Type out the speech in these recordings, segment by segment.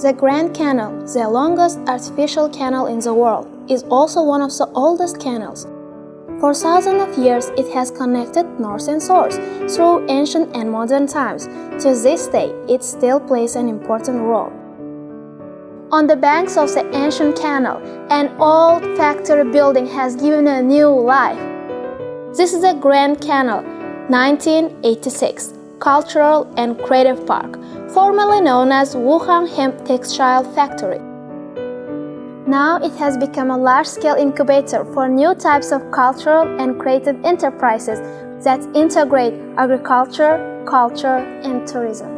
The Grand Canal, the longest artificial canal in the world, is also one of the oldest canals. For thousands of years, it has connected north and south through ancient and modern times. To this day, it still plays an important role. On the banks of the ancient canal, an old factory building has given a new life. This is the Grand Canal, 1986 Cultural and Creative Park, formerly known as Wuhan Hemp Textile Factory. Now it has become a large-scale incubator for new types of cultural and creative enterprises that integrate agriculture, culture, and tourism.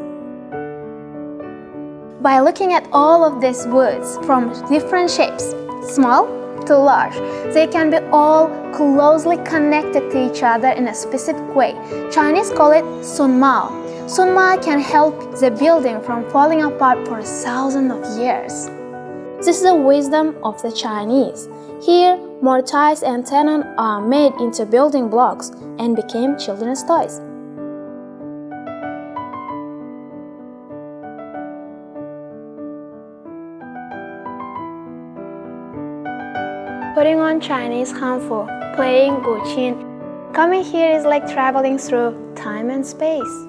By looking at all of these woods from different shapes, small to large, they can be all closely connected to each other in a specific way. Chinese call it sunmao. Sunmao can help the building from falling apart for thousands of years. This is the wisdom of the Chinese. Here, mortise and tenon are made into building blocks and became children's toys. Putting on Chinese hanfu, playing guqin. Coming here is like traveling through time and space.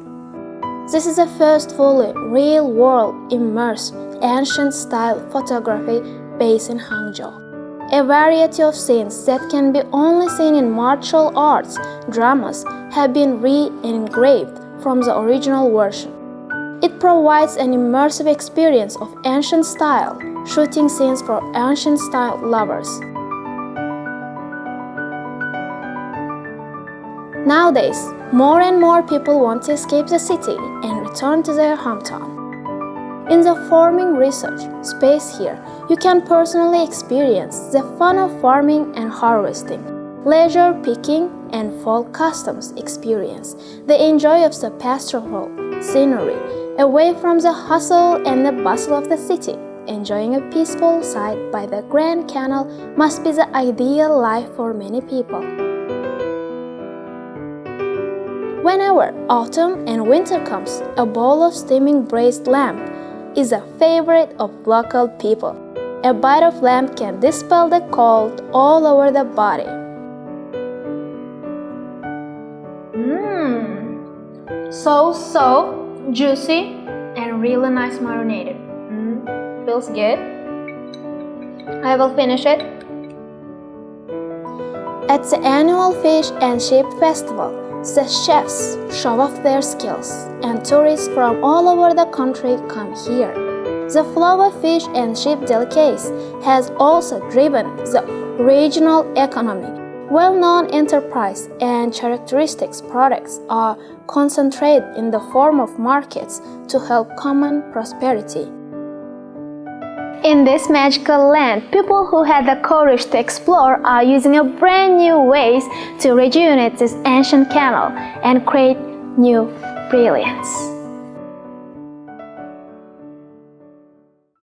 This is the first fully real-world immersed ancient-style photography based in Hangzhou. A variety of scenes that can be only seen in martial arts dramas have been re-engraved from the original version. It provides an immersive experience of ancient style, shooting scenes for ancient style lovers. Nowadays, more and more people want to escape the city and return to their hometown. In the farming research space here, you can personally experience the fun of farming and harvesting, leisure picking and folk customs experience, the enjoy of the pastoral scenery, away from the hustle and the bustle of the city. Enjoying a peaceful site by the Grand Canal must be the ideal life for many people. Whenever autumn and winter comes, a bowl of steaming braised lamb is a favorite of local people. A bite of lamb can dispel the cold all over the body. So juicy and really nice marinated. Feels good. I will finish it. At the annual Fish and Sheep Festival, the chefs show off their skills, and tourists from all over the country come here. The flow of fish and sheep delicacies has also driven the regional economy. Well-known enterprise and characteristics products are concentrated in the form of markets to help common prosperity. In this magical land, people who had the courage to explore are using a brand new ways to rejuvenate this ancient canal and create new brilliance.